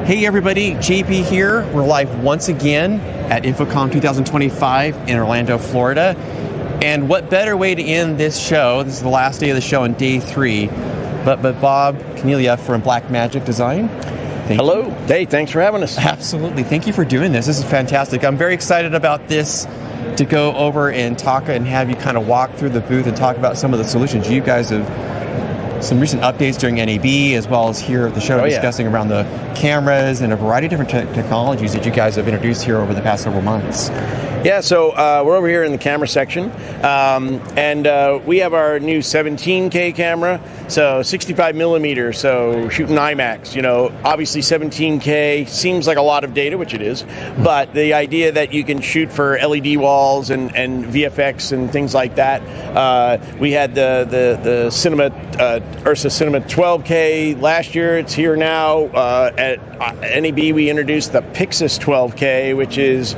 Hey everybody, JP here. We're live once again at InfoComm 2025 in Orlando, Florida. And what better way to end this show? This is the last day of the show on day 3. But Bob Cornelia from Blackmagic Design. Hello. Hey, thanks for having us. Absolutely. Thank you for doing this. This is fantastic. I'm very excited about this, to go over and talk and have you kind of walk through the booth and talk about some of the solutions you guys have. Some recent updates during NAB, as well as here at the show, discussing around the cameras and a variety of different technologies that you guys have introduced here over the past several months. Yeah, so we're over here in the camera section, and we have our new 17K camera, so 65 millimeter, so shooting IMAX. You know, obviously 17K seems like a lot of data, which it is, but the idea that you can shoot for LED walls and VFX and things like that. We had the Cinema Ursa Cinema 12K last year. It's here now. At NAB, we introduced the Pixis 12K, which is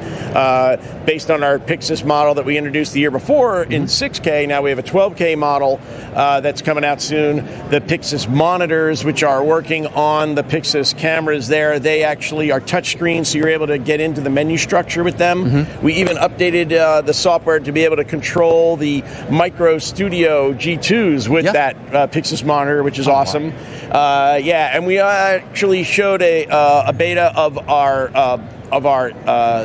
based on our Pixis model that we introduced the year before in 6K. Now we have a 12K model that's coming out soon. The Pixis monitors, which are working on the Pixis cameras there, they actually are touchscreen, so you're able to get into the menu structure with them. We even updated the software to be able to control the Micro Studio G2s with that Pixis monitor, which is awesome. And we actually showed a beta of our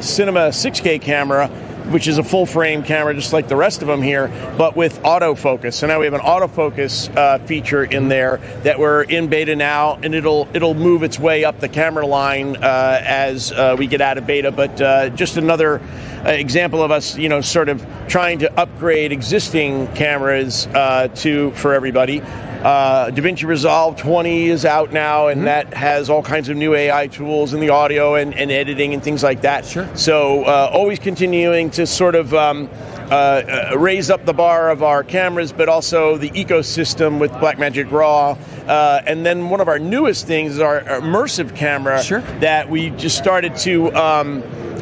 Cinema 6K camera, which is a full frame camera just like the rest of them here, but with autofocus. So now we have an autofocus feature in there that we're in beta now, and it'll move its way up the camera line as we get out of beta. But just another example of us, you know, sort of trying to upgrade existing cameras for everybody. DaVinci Resolve 20 is out now, and that has all kinds of new AI tools in the audio and editing and things like that. Sure. So always continuing to sort of raise up the bar of our cameras, but also the ecosystem with Blackmagic Raw. And then one of our newest things is our immersive camera that we just started to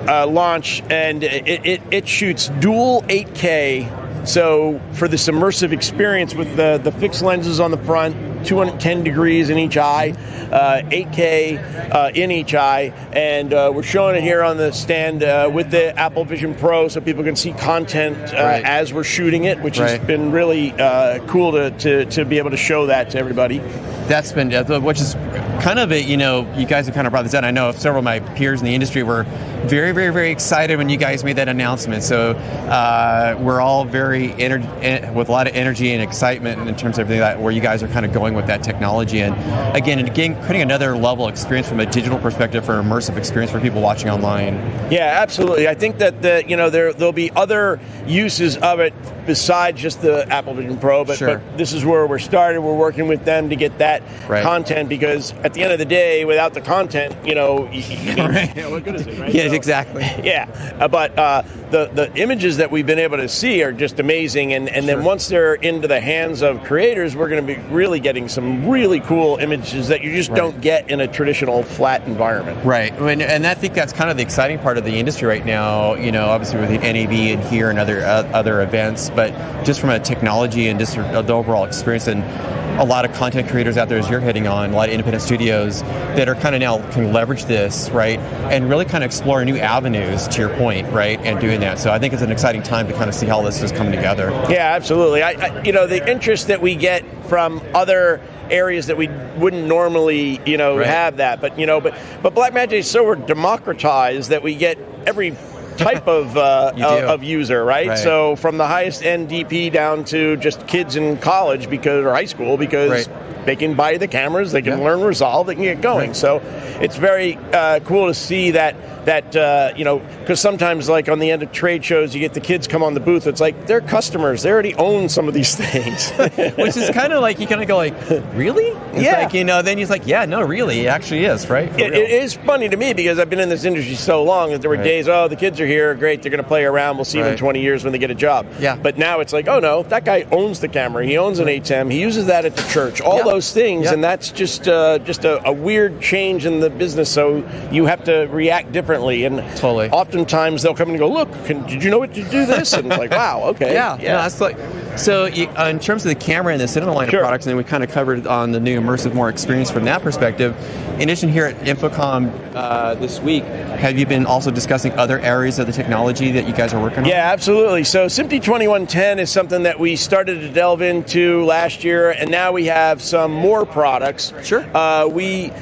launch, and it shoots dual 8K. So for this immersive experience with the fixed lenses on the front, 210 degrees in each eye, 8K in each eye, and we're showing it here on the stand with the Apple Vision Pro, so people can see content as we're shooting it, which has been really cool to be able to show that to everybody. That's been, which is kind of you know, you guys have kind of brought this out. I know several of my peers in the industry were very, very, very excited when you guys made that announcement. So we're all very with a lot of energy and excitement in terms of everything that, where you guys are kind of going with that technology. And again, creating another level of experience from a digital perspective for immersive experience for people watching online. Yeah, absolutely. I think that there'll be other uses of it besides just the Apple Vision Pro, but this is where we're started. We're working with them to get that content, because at the end of the day, without the content, you know, what good is it, right? Yeah, exactly. Yeah, but the images that we've been able to see are just amazing, and then once they're into the hands of creators, we're going to be really getting some really cool images that you just don't get in a traditional flat environment. Right, and I think that's kind of the exciting part of the industry right now, you know, obviously with the NAB and here and other events, but just from a technology and just the overall experience, and a lot of content creators out there, as you're hitting on, a lot of independent studios that are kind of now can leverage this, right, and really kind of explore new avenues, to your point, right, and doing that. So I think it's an exciting time to kind of see how this is coming together. Yeah, absolutely. You know, the interest that we get from other areas that we wouldn't normally, you know, have that, but Blackmagic is so democratized that we get every type of user, right? So from the highest end DP down to just kids in college or high school, because they can buy the cameras, they can learn Resolve, they can get going. So it's very cool to see that you know, because sometimes, like on the end of trade shows, you get the kids come on the booth. It's like they're customers; they already own some of these things, which is kind of like you kind of go like, really? It's like, you know, then you're like, yeah, no, really, it actually is, right? It is funny to me because I've been in this industry so long that there were days, oh, the kids are here, great, they're going to play around. We'll see them in 20 years when they get a job. Yeah. But now it's like, oh no, that guy owns the camera. He owns an ATEM. He uses that at the church. All those things, and that's just a weird change in the business. So you have to react differently. And oftentimes they'll come and go, look, did you know what to do this? And it's like, wow, okay. No, that's like So in terms of the camera and the cinema line of products, and then we kind of covered on the new immersive, more experience from that perspective. In addition, here at InfoComm this week, have you been also discussing other areas of the technology that you guys are working on? Yeah, absolutely. So SMPTE 2110 is something that we started to delve into last year, and now we have some more products. Sure. We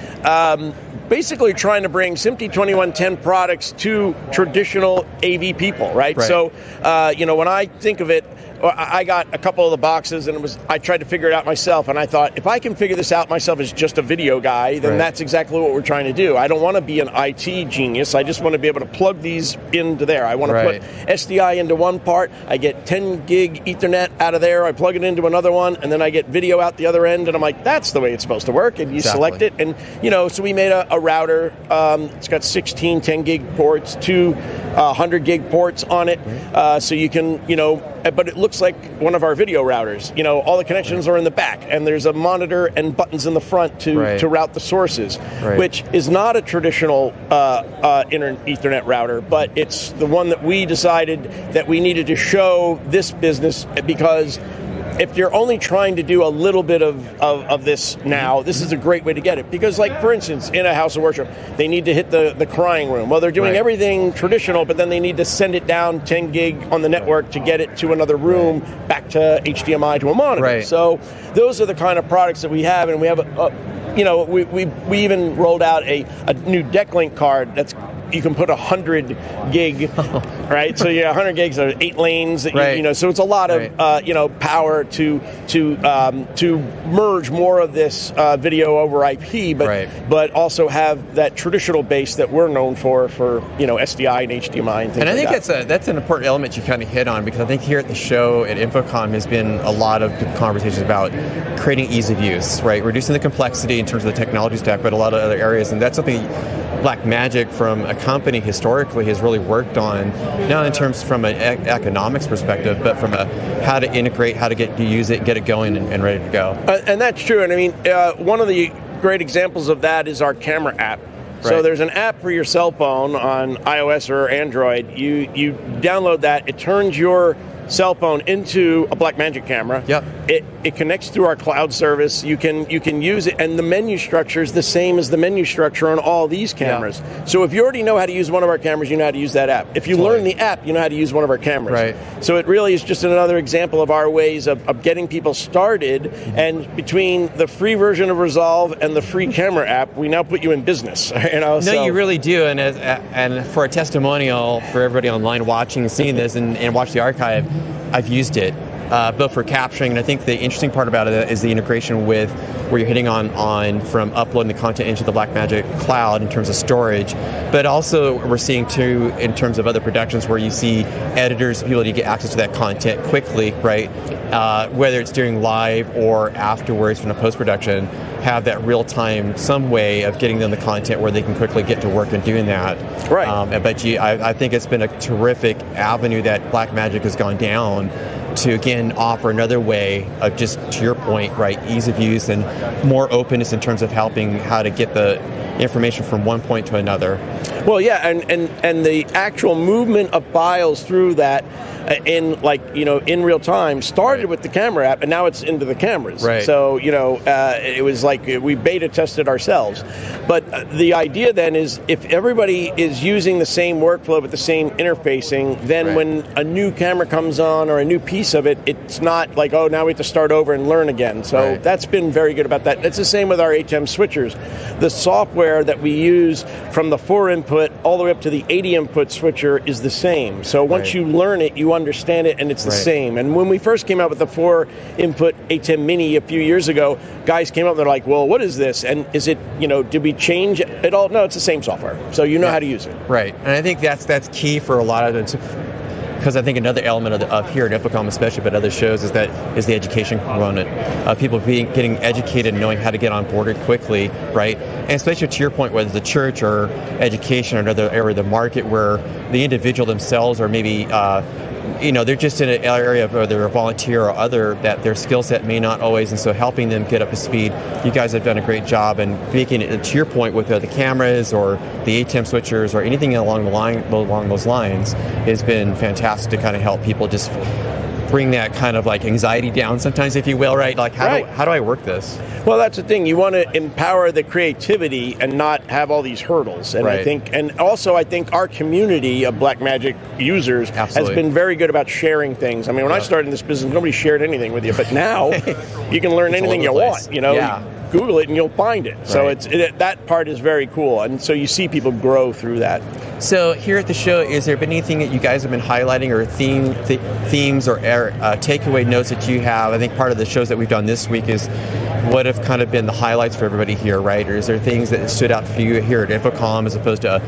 basically trying to bring SMPTE 2110 products to traditional AV people, right? So, when I think of it, I got a couple of the boxes, and I tried to figure it out myself, and I thought, if I can figure this out myself as just a video guy, then that's exactly what we're trying to do. I don't want to be an IT genius. I just want to be able to plug these into there. I want to put SDI into one part. I get 10 gig Ethernet out of there. I plug it into another one, and then I get video out the other end, and I'm like, that's the way it's supposed to work, and you select it. And, so we made a router. It's got 16 10 gig ports, 2 100 gig ports on it, so you can, but it looks like one of our video routers. All the connections are in the back, and there's a monitor and buttons in the front to route the sources, which is not a traditional Ethernet router, but it's the one that we decided that we needed to show this business, because if you're only trying to do a little bit of this now, this is a great way to get it. Because, like, for instance, in a house of worship, they need to hit the crying room. Well, they're doing everything traditional, but then they need to send it down 10 gig on the network to get it to another room, back to HDMI to a monitor. So those are the kind of products that we have, and we have we even rolled out a new DeckLink card that's you can put 100 gig, right? So 100 gigs are 8 lanes. That so it's a lot of power to merge more of this video over IP, but also have that traditional base that we're known for SDI and HDMI and things. And I think that. that's an important element you kind of hit on, because I think here at the show at InfoComm has been a lot of conversations about creating ease of use, right? Reducing the complexity in terms of the technology stack, but a lot of other areas, and that's something Blackmagic from a company historically has really worked on, not in terms from an economics perspective, but from a how to integrate, how to get to use it, get it going and ready to go. And that's true. And I mean, one of the great examples of that is our camera app. So there's an app for your cell phone on iOS or Android. You download that. It turns your cell phone into a Blackmagic camera. It connects through our cloud service. You can use it, and the menu structure is the same as the menu structure on all these cameras. So if you already know how to use one of our cameras, you know how to use that app. If you learn the app, you know how to use one of our cameras. So it really is just another example of our ways of getting people started. And between the free version of Resolve and the free camera app, we now put you in business. You really do. And for a testimonial for everybody online watching and seeing this and watch the archive, I've used it, both for capturing, and I think the interesting part about it is the integration with where you're hitting on from uploading the content into the Blackmagic cloud in terms of storage, but also we're seeing too in terms of other productions where you see editors, people to get access to that content quickly, right? Whether it's during live or afterwards from a post-production, have that real-time, some way of getting them the content where they can quickly get to work and doing that. But I think it's been a terrific avenue that Blackmagic has gone down to, again, offer another way of, just to your point, ease of use and more openness in terms of helping how to get the information from one point to another. Well, yeah, and the actual movement of files through that in real time started with the camera app, and now it's into the cameras. So it was like we beta tested ourselves. But the idea then is, if everybody is using the same workflow with the same interfacing, then when a new camera comes on or a new piece of it, it's not like, oh, now we have to start over and learn again. So that's been very good about that. It's the same with our HM switchers. The software that we use from the 4 input all the way up to the 80 input switcher is the same. So once you learn it, you understand it, and it's the same. And when we first came out with the 4 input HM Mini a few years ago, guys came up and they're like, well, what is this? And is it, did we change it all? No, it's the same software. So you know how to use it. And I think that's key for a lot of it. Because I think another element of here at InfoComm, especially, but other shows, is the education component of people getting educated and knowing how to get onboarded quickly, right? And especially to your point, whether it's the church or education or another area of the market where the individual themselves are maybe they're just in an area where they're a volunteer or other, that their skill set may not always, and so helping them get up to speed. You guys have done a great job, and making it, to your point, with the cameras or the ATEM switchers or anything along those lines has been fantastic to kind of help people just bring that kind of like anxiety down sometimes, if you will, right? Like how do I work this? Well, that's the thing. You want to empower the creativity and not have all these hurdles. And I think our community of Blackmagic users has been very good about sharing things. I mean, when I started in this business, nobody shared anything with you, but now you can learn anything you want. You know, Google it and you'll find it. So that part is very cool, and so you see people grow through that. So here at the show, is there been anything that you guys have been highlighting, or themes or takeaway notes that you have? I think part of the shows that we've done this week is what have kind of been the highlights for everybody here, right? Or is there things that stood out for you here at InfoComm as opposed to,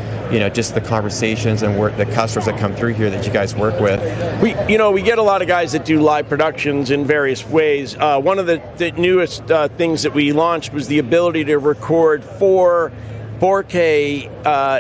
just the conversations and the customers that come through here that you guys work with? We get a lot of guys that do live productions in various ways. One of the newest things that we launched was the ability to record 4K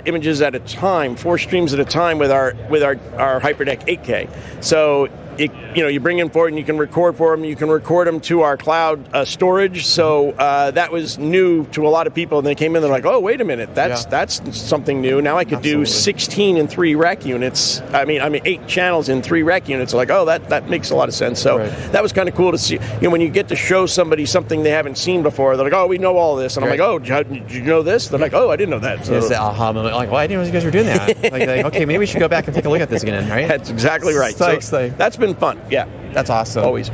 images at a time, 4 streams at a time with our HyperDeck 8K. So you bring in forward and you can record for them. You can record them to our cloud storage. So that was new to a lot of people, and they came in. They're like, "Oh, wait a minute, that's something new." Now I could do 16 in 3 rec units. I mean 8 channels in 3 rec units. Like, oh, that makes a lot of sense. So that was kind of cool to see. When you get to show somebody something they haven't seen before, they're like, "Oh, we know all this," and I'm like, "Oh, did you know this?" They're like, "Oh, I didn't know that." So it's the aha moment. Like, well, I didn't know you guys were doing that. like, okay, maybe we should go back and take a look at this again, right? That's exactly right. So that's been fun. Yeah. That's awesome. Always.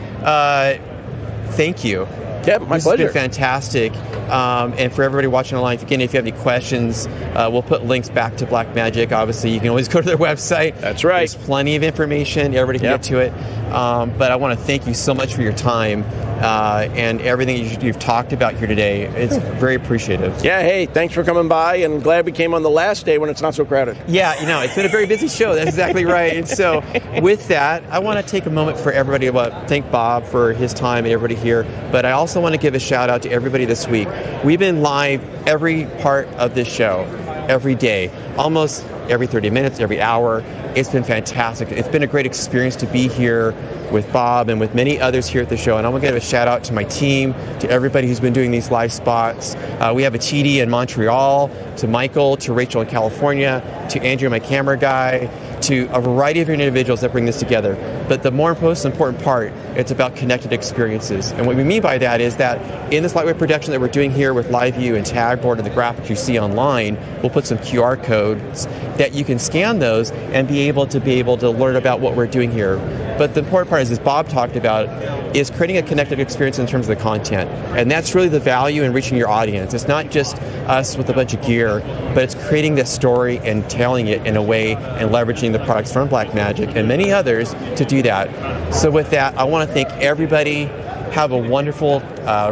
Thank you. Yeah, my pleasure. This has been fantastic. And for everybody watching online, again, if you have any questions, we'll put links back to Blackmagic. Obviously, you can always go to their website. That's right. There's plenty of information. Everybody can get to it. But I want to thank you so much for your time and everything you've talked about here today. It's very appreciative. Yeah, hey, thanks for coming by, and glad we came on the last day when it's not so crowded. Yeah, it's been a very busy show. That's exactly right. And so with that, I want to take a moment for everybody to thank Bob for his time and everybody here. But I also want to give a shout out to everybody this week. We've been live every part of this show, every day, almost every 30 minutes, every hour. It's been fantastic. It's been a great experience to be here with Bob and with many others here at the show. And I want to give a shout out to my team, to everybody who's been doing these live spots. We have a TD in Montreal, to Michael, to Rachel in California, to Andrew, my camera guy, to a variety of individuals that bring this together. But the most important part, it's about connected experiences. And what we mean by that is that in this lightweight production that we're doing here with LiveU and Tagboard and the graphics you see online, we'll put some QR codes that you can scan those and be able to learn about what we're doing here. But the important part is, as Bob talked about, is creating a connected experience in terms of the content. And that's really the value in reaching your audience. It's not just us with a bunch of gear, but it's creating this story and telling it in a way and leveraging the products from Blackmagic and many others to do that. So with that, I want to thank everybody. Have a wonderful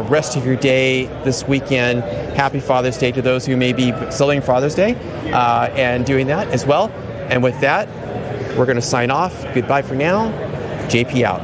rest of your day this weekend. Happy Father's Day to those who may be celebrating Father's Day and doing that as well. And with that, we're going to sign off. Goodbye for now. JP out.